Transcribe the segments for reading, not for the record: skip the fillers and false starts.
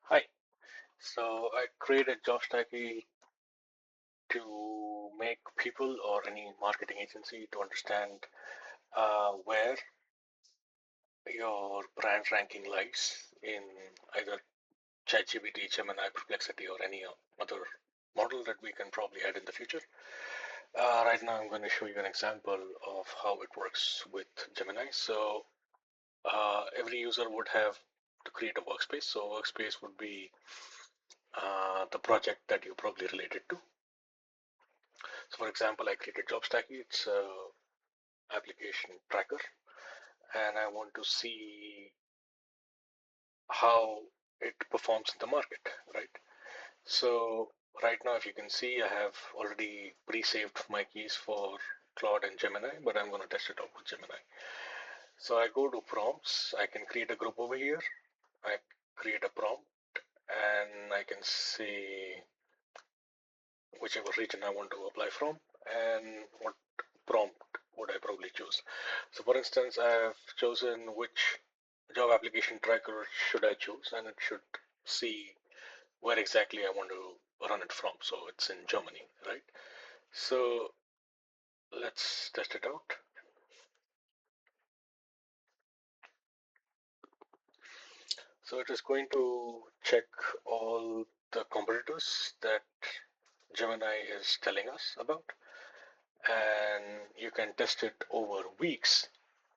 Hi. So I created JobStacky to make people or any marketing agency to understand where your brand ranking lies in either ChatGPT, Gemini, Perplexity, or any other model that we can probably add in the future. Right now, I'm going to show you an example of how it works with Gemini. So every user would have to create a workspace. So workspace would be the project that you probably related to. So for example, I created JobStacky. It's a application tracker, and I want to see how it performs in the market, right? So right now, if you can see, I have already pre-saved my keys for Claude and Gemini, but I'm going to test it out with Gemini. So I go to prompts. I can create a group over here. I create a prompt, and I can say whichever region I want to apply from and what prompt would I probably choose. So for instance, I have chosen which job application tracker should I choose, and it should see where exactly I want to run it from. So it's in Germany, right? So let's test it out. So it is going to check all the competitors that Gemini is telling us about, and you can test it over weeks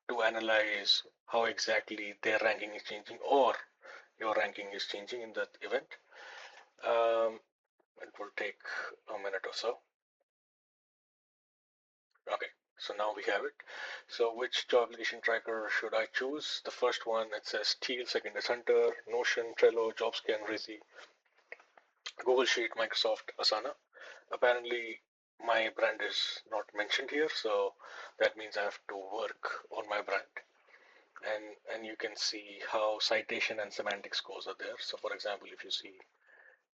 to analyze how exactly their ranking is changing or your ranking is changing in that event. It will take a minute or so. Okay, so now we have it. So which job application tracker should I choose? The first one, it says Teal, second is Hunter, Notion, Trello, JobScan, Rizzy, Google Sheet, Microsoft, Asana. Apparently, my brand is not mentioned here, so that means I have to work on my brand. And you can see how citation and semantic scores are there. So for example, if you see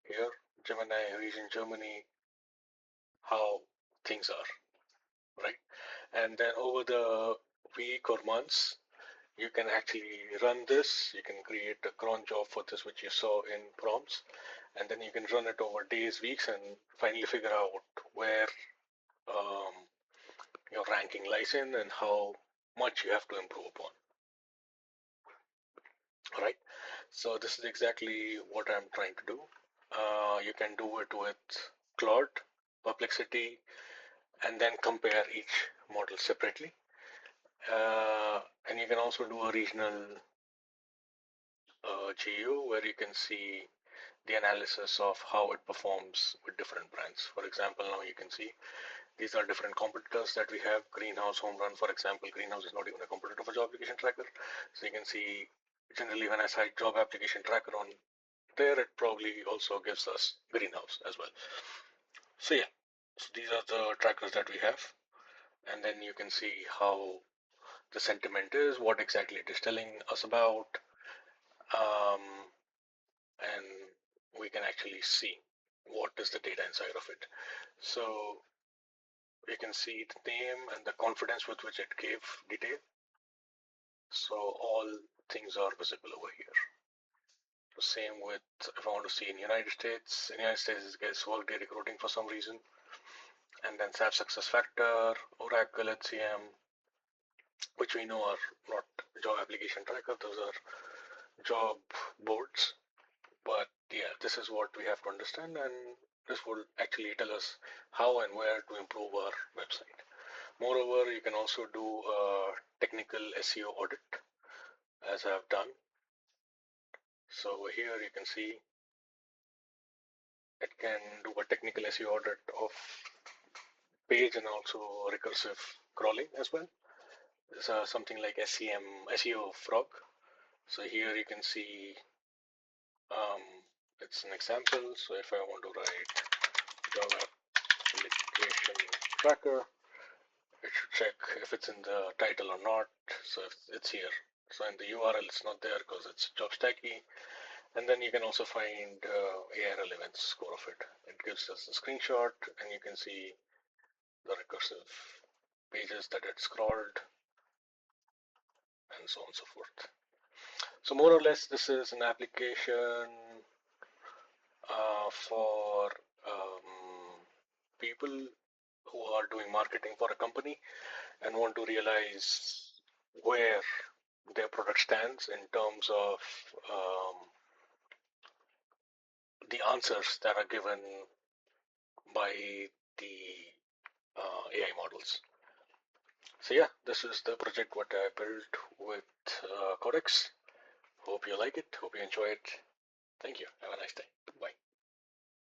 here, Gemini, region Germany, how things are, right? And then over the week or months, you can actually run this. You can create a cron job for this, which you saw in prompts, and then you can run it over days, weeks, and finally figure out where um, your ranking lies in and how much you have to improve upon. All right. So this is exactly what I'm trying to do. You can do it with Claude, Perplexity, and then compare each model separately. And you can also do a regional GU where you can see the analysis of how it performs with different brands. For example, now you can see these are different competitors that we have. Greenhouse, Home Run, for example. Greenhouse is not even a competitor for job application tracker. So you can see generally when I cite job application tracker on there, it probably also gives us Greenhouse as well. So yeah, so these are the trackers that we have. And then you can see how the sentiment is, what exactly it is telling us about, um, and we can actually see what is the data inside of it. So you can see the name and the confidence with which it gave detail. So all things are visible over here. The same with if I want to see in United States. In United States, it gets Workday recruiting for some reason, and then SAP Success Factor, Oracle, HCM, which we know are not job application tracker. Those are job boards. But yeah, this is what we have to understand, and this will actually tell us how and where to improve our website. Moreover, you can also do a technical SEO audit, as I have done. So over here, you can see it can do a technical SEO audit of page and also recursive crawling as well. This is something like SEO Frog. So here you can see um, it's an example. So if I want to write Java application tracker, it should check if it's in the title or not. So if it's here. So in the URL, it's not there because it's JobStacky. And then you can also find AI relevance score of it. It gives us a screenshot, and you can see the recursive pages that it scrolled, and so on and so forth. So more or less, this is an application for people who are doing marketing for a company and want to realize where their product stands in terms of the answers that are given by the AI models. So yeah, this is the project what I built with Codex. Hope you like it. Hope you enjoy it. Thank you. Have a nice day. Bye.